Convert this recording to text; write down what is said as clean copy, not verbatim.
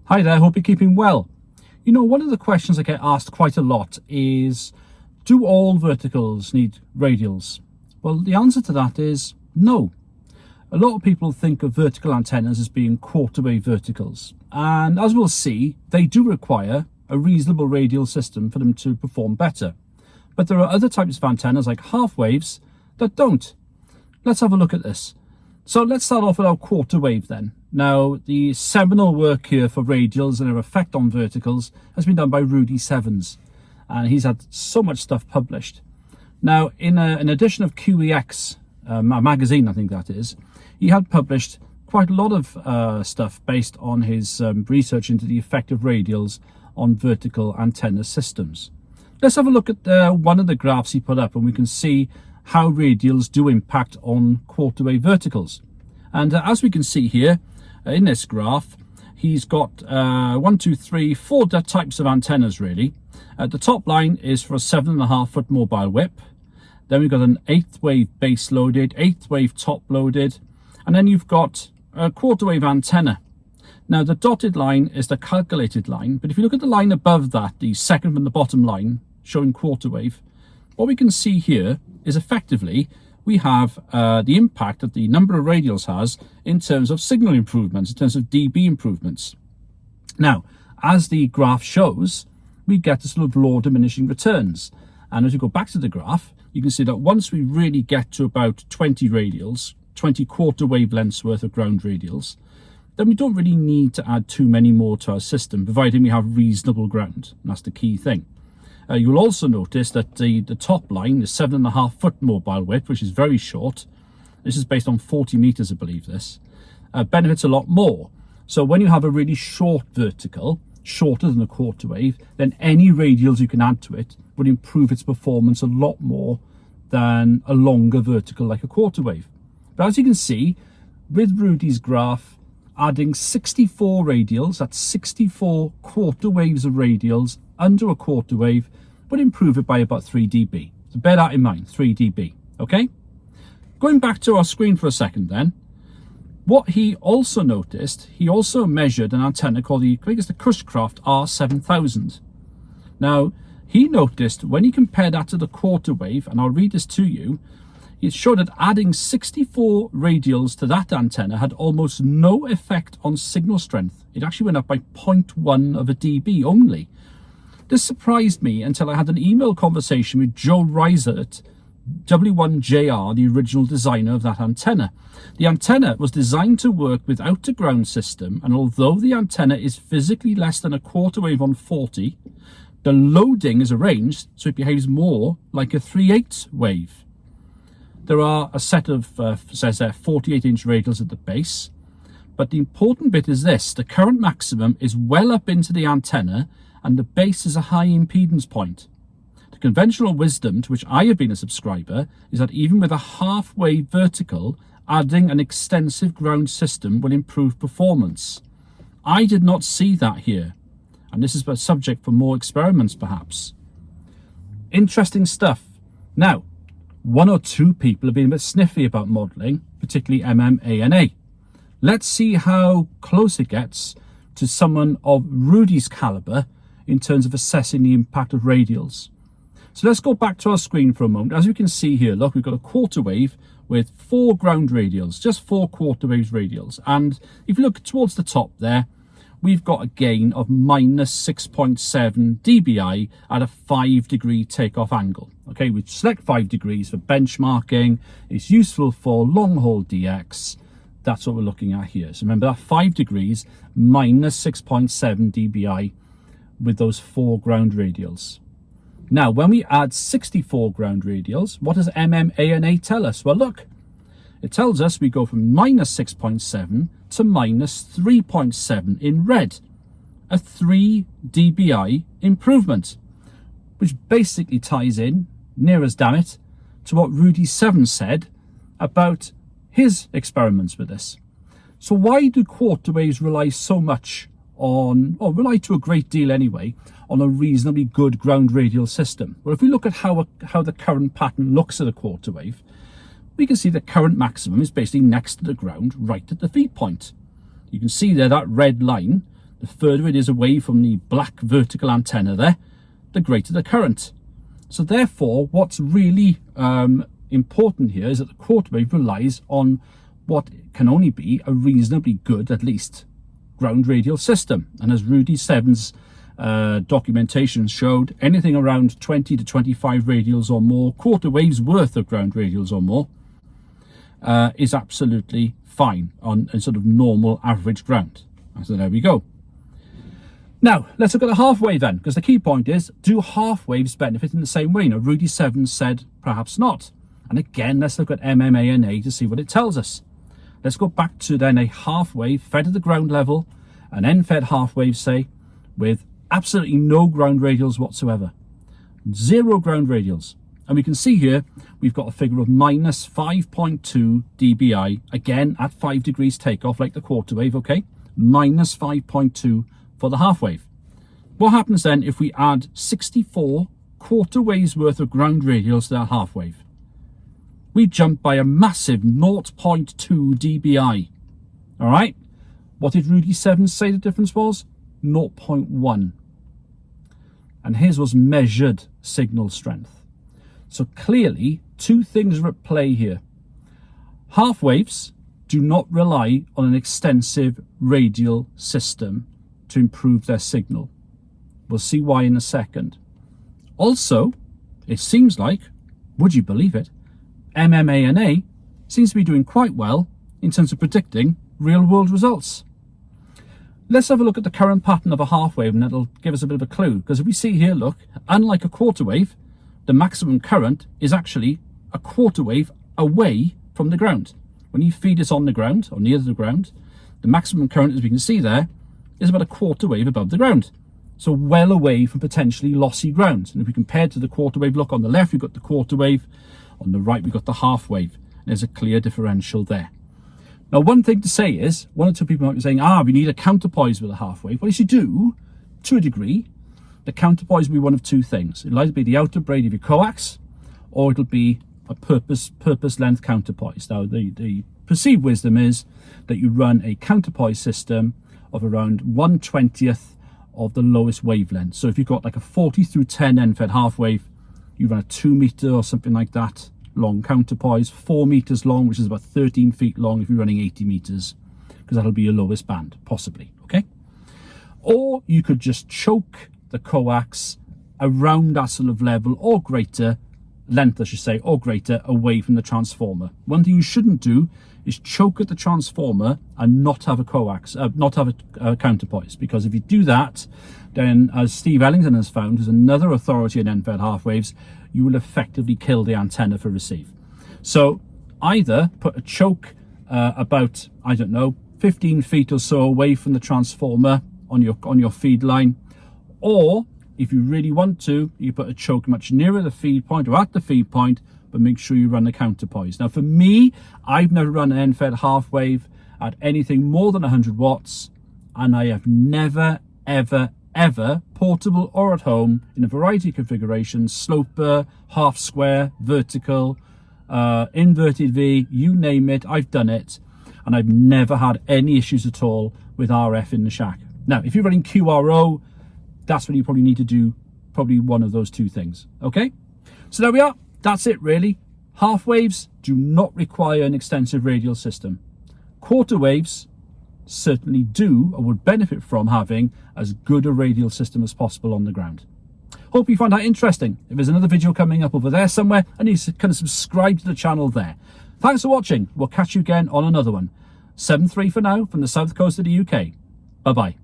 Hi there, hope you're keeping well. You know, one of the questions I get asked quite a lot is, do all verticals need radials? Well, the answer to that is no. A lot of people think of vertical antennas as being quarter wave verticals, and as we'll see, they do require a reasonable radial system for them to perform better. But there are other types of antennas like half waves that don't. Let's have a look at this. So let's start off with our quarter wave then. Now, the seminal work here for radials and their effect on verticals has been done by Rudy Severns, and he's had so much stuff published. Now, in an edition of QEX, a magazine I think that is, he had published quite a lot of stuff based on his research into the effect of radials on vertical antenna systems. Let's have a look at one of the graphs he put up, and we can see how radials do impact on quarter wave verticals. And as we can see here in this graph, he's got 4 types of antennas really. The top line is for a 7.5 foot mobile whip. Then we've got an 8th wave base loaded, 8th wave top loaded, and then you've got a quarter wave antenna. Now the dotted line is the calculated line, but if you look at the line above that, the second from the bottom line showing quarter wave, what we can see here is effectively we have the impact that the number of radials has in terms of signal improvements, in terms of dB improvements. Now, as the graph shows, we get this sort of law of diminishing returns. And as we go back to the graph, you can see that once we really get to about 20 radials, 20 quarter wavelengths worth of ground radials, then we don't really need to add too many more to our system, providing we have reasonable ground. And that's the key thing. You'll also notice that the top line, the 7.5 foot mobile whip, which is very short, this is based on 40 meters, I believe this, benefits a lot more. So when you have a really short vertical, shorter than a quarter wave, then any radials you can add to it would improve its performance a lot more than a longer vertical like a quarter wave. But as you can see, with Rudy's graph, adding 64 radials, that's 64 quarter waves of radials under a quarter wave, would improve it by about 3 dB. So bear that in mind, 3 dB, okay? Going back to our screen for a second then, what he also noticed, he also measured an antenna called the Cushcraft R7000. Now, he noticed when he compared that to the quarter wave, and I'll read this to you, it showed that adding 64 radials to that antenna had almost no effect on signal strength. It actually went up by 0.1 of a dB only. This surprised me until I had an email conversation with Joe Reisert, W1JR, the original designer of that antenna. The antenna was designed to work without a ground system, and although the antenna is physically less than a quarter wave on 40, the loading is arranged so it behaves more like a 3/8 wave. There are a set of, says there, 48-inch radials at the base, but the important bit is this: the current maximum is well up into the antenna, and the base is a high impedance point. The conventional wisdom to which I have been a subscriber is that even with a half-wave vertical, adding an extensive ground system will improve performance. I did not see that here, and this is a subject for more experiments perhaps. Interesting stuff. Now, 1 or 2 people have been a bit sniffy about modelling, particularly MMANA. Let's see how close it gets to someone of Rudy's calibre in terms of assessing the impact of radials. So let's go back to our screen for a moment. As you can see here, look, we've got a quarter wave with 4 ground radials, just 4 quarter waves radials. And if you look towards the top there, we've got a gain of minus 6.7 dBi at a 5-degree takeoff angle. Okay, we select 5 degrees for benchmarking. It's useful for long-haul DX. That's what we're looking at here. So remember that 5 degrees minus 6.7 dBi with those 4 ground radials. Now, when we add 64 ground radials, what does MMANA tell us? Well, look, it tells us we go from minus 6.7 to minus 3.7 in red, a 3 dBi improvement, which basically ties in, near as damn it, to what Rudy Severns said about his experiments with this. So why do quarter waves rely so much on, or rely to a great deal anyway, on a reasonably good ground radial system? Well, if we look at how the current pattern looks at a quarter wave, we can see the current maximum is basically next to the ground, right at the feed point. You can see there that red line, the further it is away from the black vertical antenna there, the greater the current. So therefore, what's really important here is that the quarter wave relies on what can only be a reasonably good, at least, ground radial system. And as Rudy Severns' documentation showed, anything around 20 to 25 radials or more, quarter waves worth of ground radials or more, is absolutely fine on a sort of normal average ground. So there we go. Now, let's look at the half wave then, because the key point is, do half waves benefit in the same way? Now, Rudy Severns said perhaps not. And again, let's look at MMANA to see what it tells us. Let's go back to then a half wave fed at the ground level, an end-fed half wave, say, with absolutely no ground radials whatsoever. 0 ground radials. And we can see here, we've got a figure of minus 5.2 dBi, again, at 5 degrees takeoff, like the quarter wave, okay? Minus 5.2 for the half wave. What happens then if we add 64 quarter waves worth of ground radials to that half wave? We jump by a massive 0.2 dBi. All right. What did Rudy Severns say the difference was? 0.1. And his was measured signal strength. So clearly, two things are at play here. Half waves do not rely on an extensive radial system to improve their signal. We'll see why in a second. Also, it seems like, would you believe it, MMANA seems to be doing quite well in terms of predicting real-world results. Let's have a look at the current pattern of a half wave, and that'll give us a bit of a clue. Because if we see here, look, unlike a quarter wave, the maximum current is actually a quarter wave away from the ground. When you feed it on the ground, or near the ground, the maximum current, as we can see there, is about a quarter wave above the ground. So well away from potentially lossy ground. And if we compare to the quarter wave, look, on the left we've got the quarter wave, on the right we've got the half wave. There's a clear differential there. Now, one thing to say is, one or two people might be saying, we need a counterpoise with a half wave. Well, yes, you do, to a degree. The counterpoise will be one of two things. It'll either be the outer braid of your coax, or it'll be a purpose length counterpoise. Now, the perceived wisdom is that you run a counterpoise system of around 1/20th of the lowest wavelength. So if you've got like a 40 through 10 end-fed half wave, you run a 2 meter or something like that long counterpoise, 4 meters long, which is about 13 feet long if you're running 80 meters, because that'll be your lowest band, possibly, okay? Or you could just choke the coax around that sort of level or greater length, I should say, or greater, away from the transformer. One thing you shouldn't do is choke at the transformer and not have a coax, not have a counterpoise, because if you do that, then, as Steve Ellington has found, who's another authority in end-fed half waves, you will effectively kill the antenna for receive. So either put a choke about, I don't know, 15 feet or so away from the transformer on your feed line, or if you really want to, you put a choke much nearer the feed point or at the feed point, but make sure you run the counterpoise. Now, for me, I've never run an end-fed half wave at anything more than 100 watts, and I have never, ever, portable or at home, in a variety of configurations, sloper, half square, vertical, inverted V, you name it, I've done it, and I've never had any issues at all with RF in the shack. Now, if you're running QRO, that's when you probably need to do probably one of those two things, okay? So there we are. That's it, really. Half waves do not require an extensive radial system. Quarter waves certainly do, or would benefit from having as good a radial system as possible on the ground. Hope you find that interesting. If there's another video coming up over there somewhere, and you can subscribe to the channel there. Thanks for watching. We'll catch you again on another one. 7-3 for now from the south coast of the UK. Bye-bye.